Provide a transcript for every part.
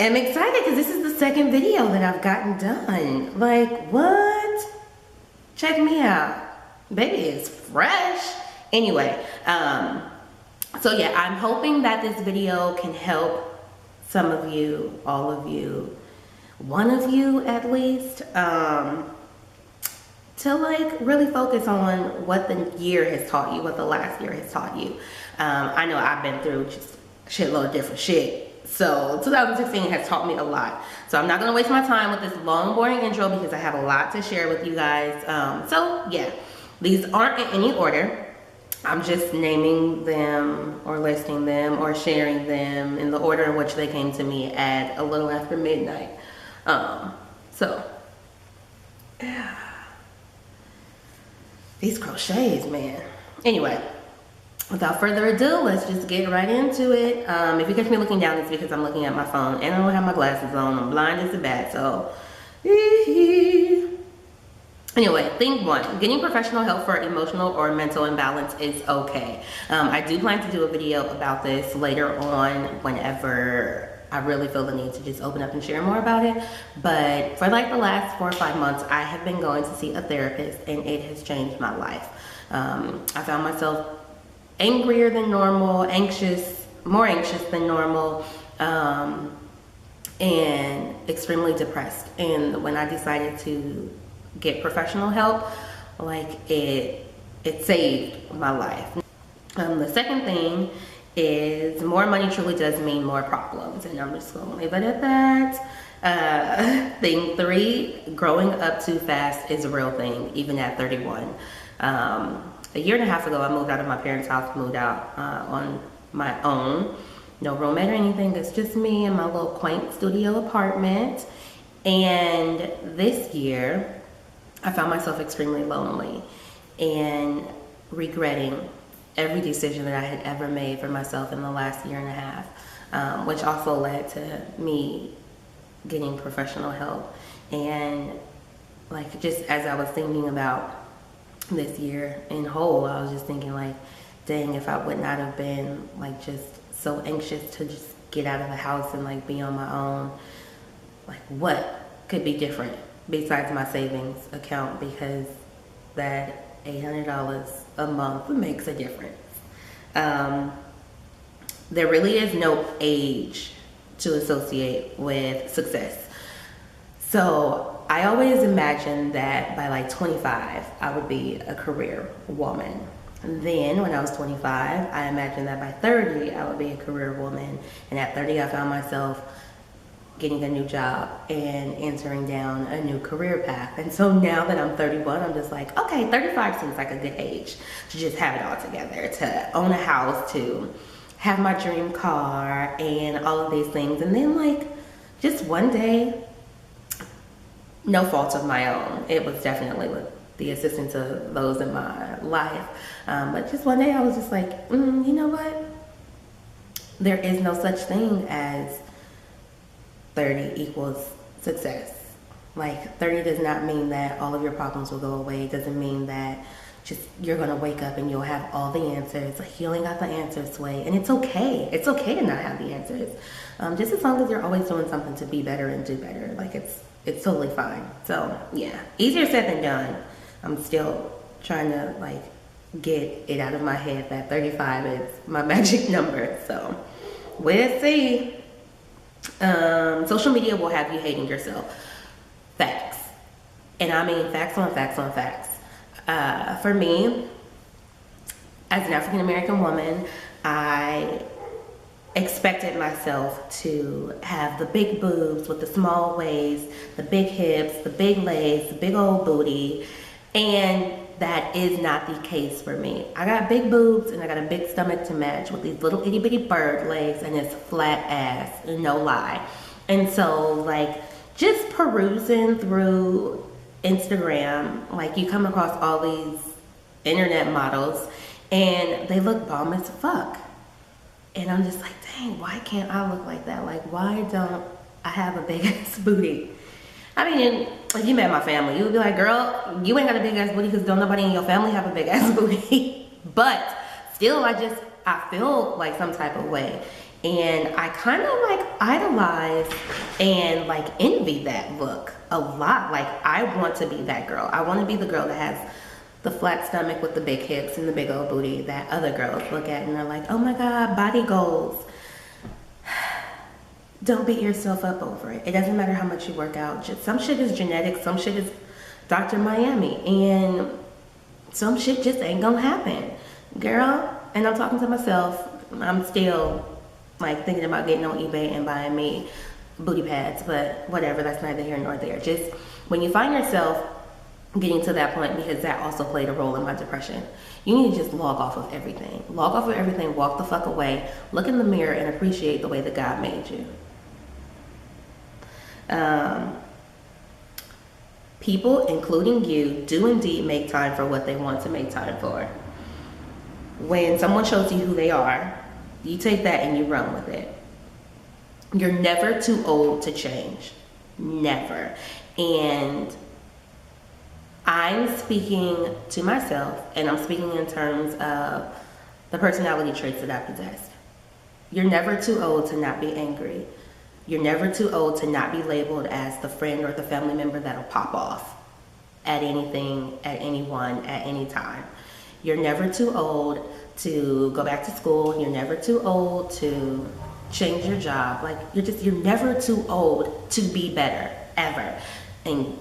am excited because this is the second video that I've gotten done. Like, what? Check me out. Baby is fresh. Anyway, so yeah, I'm hoping that this video can help some of you, all of you, one of you at least, to like really focus on what the year has taught you, what the last year has taught you. I know I've been through just a shitload of different shit. So 2016 has taught me a lot. So I'm not gonna waste my time with this long, boring intro because I have a lot to share with you guys. So yeah, these aren't in any order. I'm just naming them or listing them or sharing them in the order in which they came to me at a little after midnight. So yeah. These crochets, man. Anyway, without further ado, let's just get right into it. If you catch me looking down, it's because I'm looking at my phone and I don't have my glasses on. I'm blind as a bat, so. Anyway, thing one, getting professional help for emotional or mental imbalance is okay. I do plan to do a video about this later on whenever I really feel the need to just open up and share more about it. But for like the last 4 or 5 months, I have been going to see a therapist and it has changed my life. I found myself angrier than normal, more anxious than normal, and extremely depressed. And when I decided to get professional help, like it saved my life. The second thing is more money truly does mean more problems, and I'm just gonna leave it at that. Thing three, growing up too fast is a real thing, even at 31. A year and a half ago, I moved out of my parents' house, moved out on my own. No roommate or anything, it's just me and my little quaint studio apartment. And this year, I found myself extremely lonely and regretting every decision that I had ever made for myself in the last year and a half, which also led to me getting professional help. And like, just as I was thinking about this year in whole, I was just thinking like, dang, if I would not have been like just so anxious to just get out of the house and like be on my own, like what could be different besides my savings account, because that $800 a month makes a difference. There really is no age to associate with success. So I always imagined that by like 25, I would be a career woman. And then when I was 25, I imagined that by 30, I would be a career woman. And at 30, I found myself getting a new job and entering down a new career path. And so now that I'm 31, I'm just like, okay, 35 seems like a good age to just have it all together, to own a house, to have my dream car and all of these things. And then like, just one day, no fault of my own, it was definitely with the assistance of those in my life, but just one day I was just like, you know what? There is no such thing as 30 equals success. Like 30 does not mean that all of your problems will go away. It doesn't mean that just you're gonna wake up and you'll have all the answers. Like, you ain't got the answers, way. And it's okay. It's okay to not have the answers. Just as long as you're always doing something to be better and do better. Like it's totally fine. So yeah, easier said than done. I'm still trying to like get it out of my head that 35 is my magic number. So we'll see. Social media will have you hating yourself. Facts. And I mean facts on facts on facts. For me, as an African American woman, I expected myself to have the big boobs with the small waist, the big hips, the big legs, the big old booty, and that is not the case for me. I got big boobs and I got a big stomach to match with these little itty bitty bird legs and this flat ass, no lie. And so like, just perusing through Instagram, like you come across all these internet models and they look bomb as fuck. And I'm just like, dang, why can't I look like that? Like, why don't I have a big ass booty? I mean, if you met my family, you would be like, girl, you ain't got a big ass booty because don't nobody in your family have a big ass booty. But still, I feel like some type of way. And I kind of like idolize and like envy that look a lot. Like I want to be that girl. I want to be the girl that has the flat stomach with the big hips and the big old booty that other girls look at and they're like, oh my God, body goals. Don't beat yourself up over it. It doesn't matter how much you work out. Just, some shit is genetic, some shit is Dr. Miami, and some shit just ain't gonna happen. Girl, and I'm talking to myself, I'm still like thinking about getting on eBay and buying me booty pads, but whatever, that's neither here nor there. Just when you find yourself getting to that point, because that also played a role in my depression, you need to just log off of everything. Log off of everything, walk the fuck away, look in the mirror and appreciate the way that God made you. People, including you, do indeed make time for what they want to make time for. When someone shows you who they are, you take that and you run with it. You're never too old to change. Never. And I'm speaking to myself, and I'm speaking in terms of the personality traits that I possess. You're never too old to not be angry. You're never too old to not be labeled as the friend or the family member that'll pop off at anything, at anyone, at any time. You're never too old to go back to school. You're never too old to change your job. Like, you're never too old to be better, ever. And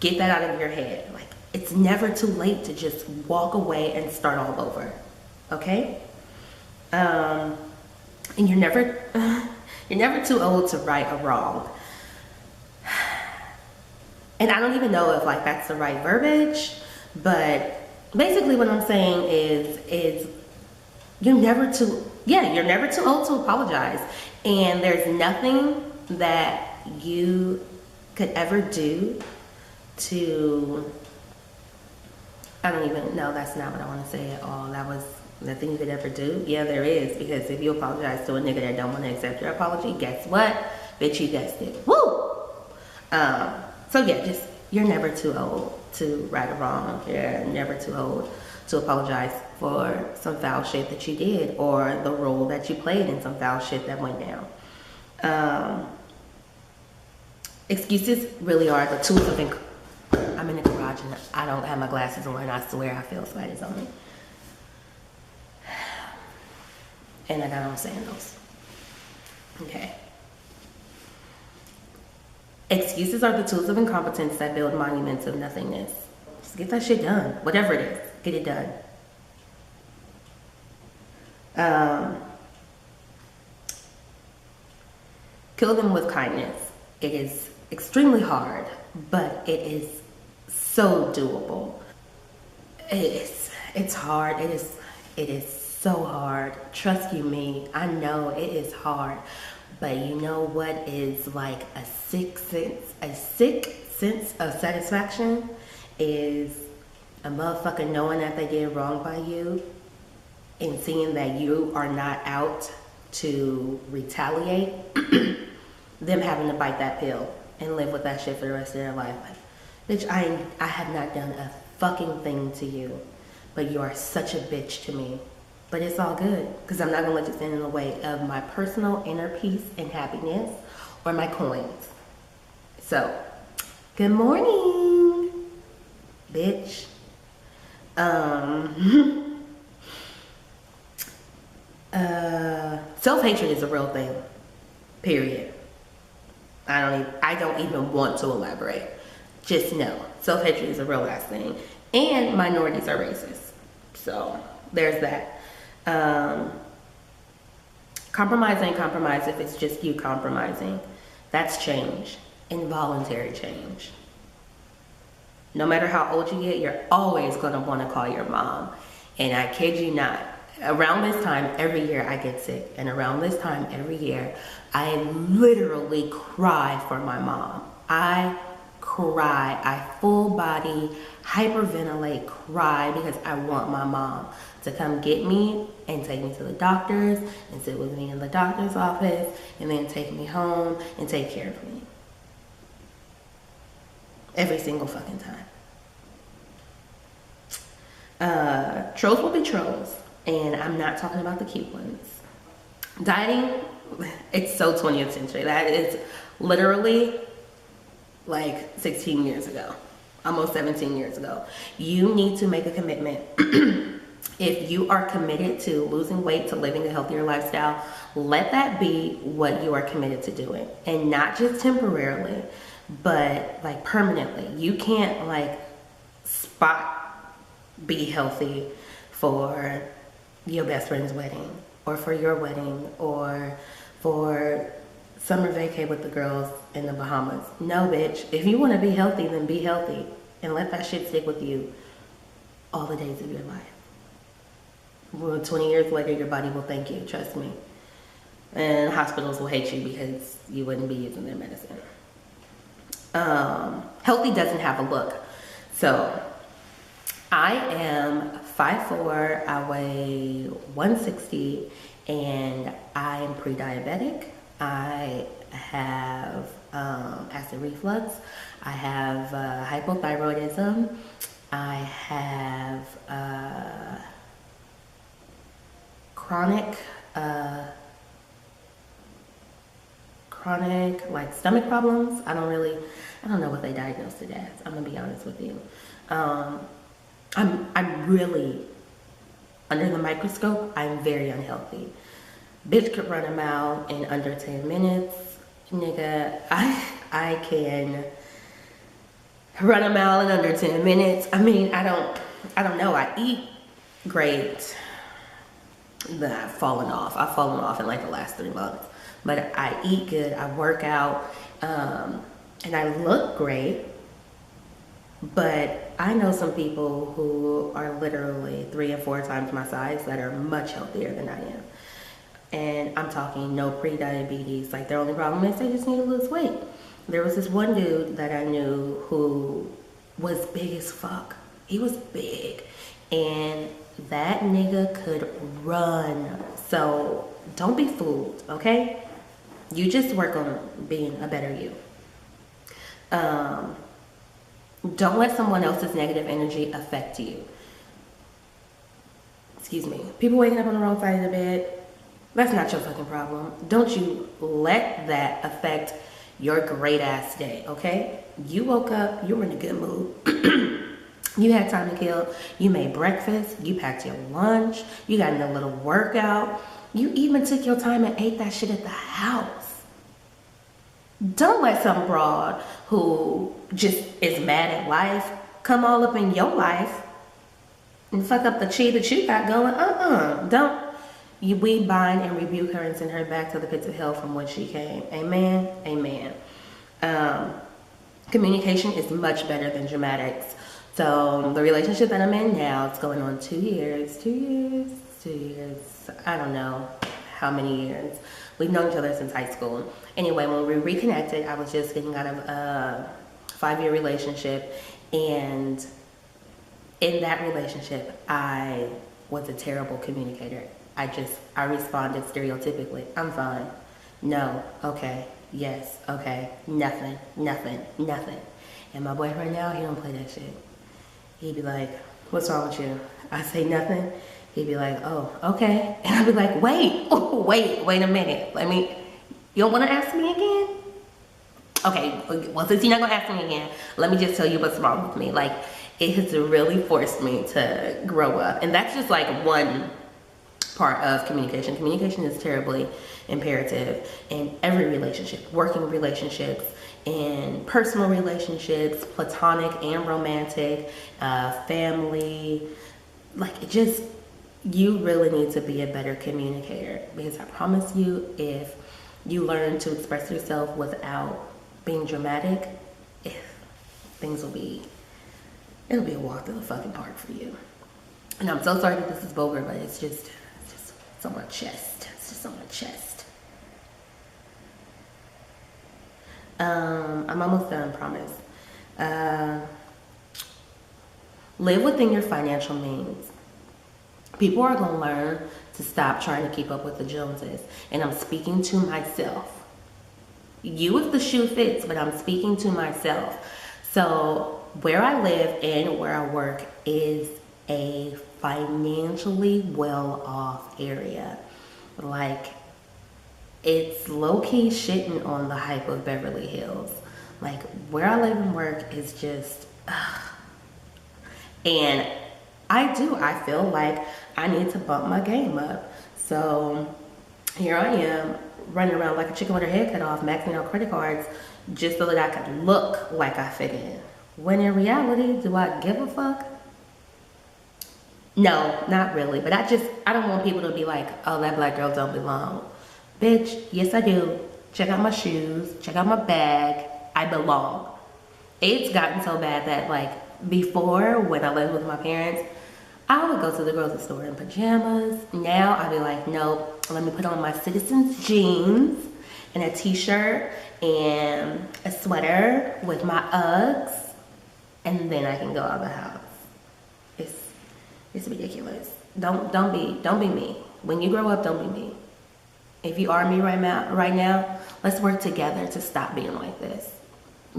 get that out of your head. Like, it's never too late to just walk away and start all over. Okay? And you're never too old to right a wrong. And I don't even know if like that's the right verbiage, but basically what I'm saying is you're never too old to apologize. And there's nothing that you could ever do to, I don't even know, that's not what I want to say at all. That was nothing you could ever do. Yeah, there is, because if you apologize to a nigga that don't want to accept your apology, guess what? Bitch, you guessed it. Woo! So yeah, just, you're never too old to right a wrong. You're never too old to apologize for some foul shit that you did, or the role that you played in some foul shit that went down. Excuses really are the tools of I'm in the garage and I don't have my glasses on, and I swear I feel spiders on me. And I got on sandals. Okay. Excuses are the tools of incompetence that build monuments of nothingness. Just get that shit done. Whatever it is, get it done. Kill them with kindness. It is extremely hard, but it is so doable. It's hard. It is so hard. Trust you me, I know it is hard. But you know what is like a sick sense of satisfaction is a motherfucker knowing that they did wrong by you and seeing that you are not out to retaliate. Them having to bite that pill and live with that shit for the rest of their life. Like, bitch, I have not done a fucking thing to you, but you are such a bitch to me. But it's all good, because I'm not going to let you stand in the way of my personal inner peace and happiness, or my coins. So, good morning, bitch. Self-hatred is a real thing, period. I don't even want to elaborate. Just know, self-hatred is a real ass thing. And minorities are racist. So, there's that. Compromise ain't compromise if it's just you compromising. That's change. Involuntary change. No matter how old you get, you're always going to want to call your mom. And I kid you not, around this time every year I get sick. And around this time every year, I literally cry for my mom. I cry. I full body hyperventilate, cry, because I want my mom to come get me and take me to the doctors and sit with me in the doctor's office and then take me home and take care of me. Every single fucking time. Trolls will be trolls, and I'm not talking about the cute ones. Dieting, it's so 20th century. That is literally like 16 years ago, almost 17 years ago. You need to make a commitment. If you are committed to losing weight, to living a healthier lifestyle, let that be what you are committed to doing. And not just temporarily, but like permanently. You can't like spot be healthy for your best friend's wedding, or for your wedding, or for summer vacay with the girls in the Bahamas. No, bitch. If you want to be healthy, then be healthy. And let that shit stick with you all the days of your life. Well, 20 years later, your body will thank you, trust me. And hospitals will hate you because you wouldn't be using their medicine. Healthy doesn't have a look. So, I am 5'4", I weigh 160, and I am pre-diabetic. I have acid reflux. I have hypothyroidism. I have chronic like stomach problems. I don't know what they diagnosed it as. I'm gonna be honest with you. I'm really, under the microscope, I'm very unhealthy. Bitch could run a mile in under 10 minutes. Nigga, I can run a mile in under 10 minutes. I mean, I don't know. I eat great. Then I've fallen off. I've fallen off in like the last 3 months. But I eat good. I work out. And I look great. But I know some people who are literally 3 and 4 times my size that are much healthier than I am. And I'm talking no pre-diabetes. Like, their only problem is they just need to lose weight. There was this one dude that I knew who was big as fuck. He was big. And that nigga could run. So don't be fooled, okay? You just work on being a better you. Don't let someone else's negative energy affect you. Excuse me. People waking up on the wrong side of the bed, that's not your fucking problem. Don't you let that affect your great ass day, okay? You woke up, you were in a good mood. You had time to kill. You made breakfast. You packed your lunch. You got in a little workout. You even took your time and ate that shit at the house. Don't let some broad who just is mad at life come all up in your life and fuck up the chi that you got going. Don't. We bind and rebuke her and send her back to the pits of hell from which she came. Amen. Amen. Communication is much better than dramatics. So the relationship that I'm in now, it's going on 2 years. 2 years. I don't know how many years. We've known each other since high school. Anyway, when we reconnected, I was just getting out of a 5-year relationship. And in that relationship, I was a terrible communicator. I responded stereotypically. I'm fine. No. Okay. Yes. Okay. Nothing. And my boyfriend now, he don't play that shit. He'd be like, what's wrong with you? I say nothing. He'd be like, oh, okay. And I'd be like, wait a minute. You don't want to ask me again? Okay, well, since you're not going to ask me again, let me just tell you what's wrong with me. Like, it has really forced me to grow up. And that's just like one part of communication. Communication is terribly imperative in every relationship, working relationships, in personal relationships, platonic and romantic, family. Like, it just, you really need to be a better communicator, because I promise you, if you learn to express yourself without being dramatic, it'll be a walk through the fucking park for you. And I'm so sorry that this is vulgar, but it's just on my chest. It's just on my chest. I'm almost done, promise. Live within your financial means. People are going to learn to stop trying to keep up with the Joneses. And I'm speaking to myself. You if the shoe fits, but I'm speaking to myself. So where I live and where I work is a financially well-off area. Like, it's low-key shitting on the hype of Beverly Hills. Like, where I live and work is just, and I feel like I need to bump my game up. So here I am running around like a chicken with her head cut off, maxing out credit cards just so that I could look like I fit in. When in reality, do I give a fuck? No, not really. But I don't want people to be like, oh, that black girl don't belong. Bitch, yes I do. Check out my shoes, check out my bag. I belong. It's gotten so bad that like before, when I lived with my parents, I would go to the grocery store in pajamas. Now I'd be like, nope, let me put on my Citizens jeans and a t-shirt and a sweater with my Uggs, and then I can go out of the house. It's ridiculous. Don't be me. When you grow up, don't be me. If you are me right now, let's work together to stop being like this.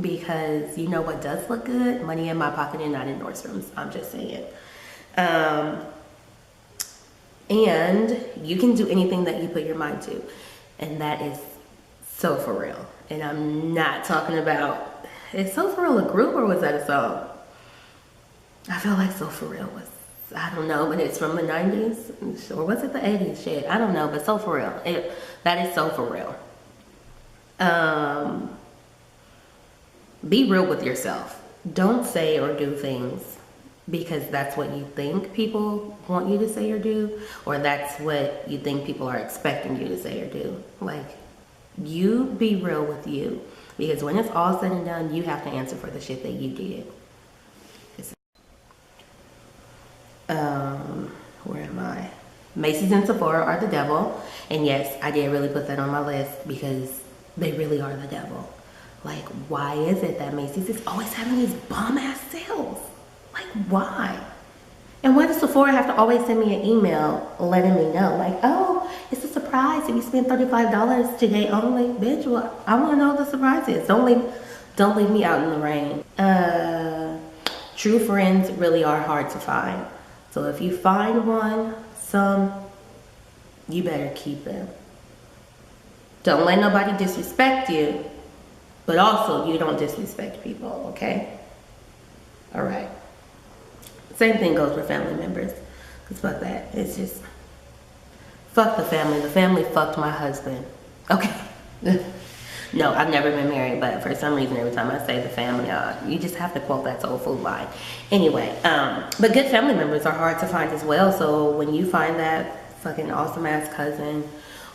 Because you know what does look good? Money in my pocket and not in Nordstrom's. I'm just saying. And you can do anything that you put your mind to. And that is So For Real. And I'm not talking about, is So For Real a group or was that a song? I feel like So For Real was, I don't know, but it's from the 90s. Or was it the 80s? Shit, I don't know, but So For Real. That is So For Real. Be real with yourself. Don't say or do things because that's what you think people want you to say or do, or that's what you think people are expecting you to say or do. Like, you be real with you, because when it's all said and done, you have to answer for the shit that you did. Where am I? Macy's and Sephora are the devil. And yes, I did really put that on my list because they really are the devil. Like, why is it that Macy's is always having these bomb-ass sales? Like, why? And why does Sephora have to always send me an email letting me know? Like, oh, it's a surprise if you spend $35 today only. Bitch, well, I want to know what the surprise is. Don't leave me out in the rain. True friends really are hard to find. So if you find you better keep them. Don't let nobody disrespect you, but also you don't disrespect people, okay? All right. Same thing goes for family members. Because fuck that. It's just, fuck the family. The family fucked my husband. Okay. No, I've never been married, but for some reason, every time I say the family, you just have to quote that soul food line. Anyway, but good family members are hard to find as well. So when you find that fucking awesome ass cousin,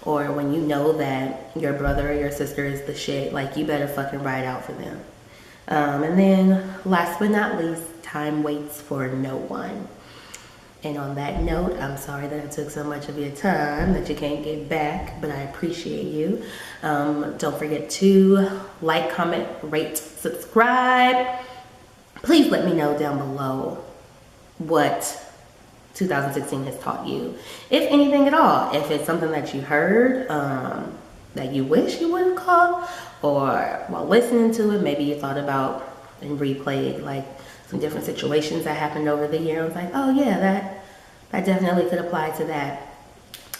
or when you know that your brother or your sister is the shit, like, you better fucking ride out for them. And then last but not least, time waits for no one. And on that note, I'm sorry that I took so much of your time that you can't get back, but I appreciate you. Don't forget to like, comment, rate, subscribe. Please let me know down below what 2016 has taught you, if anything at all. If it's something that you heard that you wish you would have caught, or while listening to it, maybe you thought about and replayed like some different situations that happened over the year. I was like, oh yeah, that definitely could apply to that.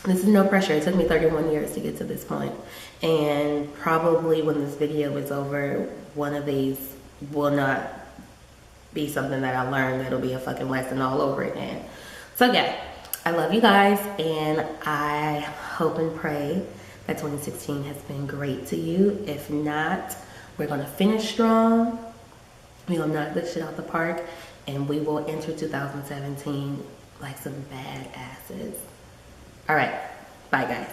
This is no pressure. It took me 31 years to get to this point. And probably when this video is over, one of these will not be something that I learned. That'll be a fucking lesson all over again. So yeah, I love you guys, and I hope and pray that 2016 has been great to you. If not, we're gonna finish strong. We're gonna knock this shit out the park, and we will enter 2017 like some badasses. All right, bye guys.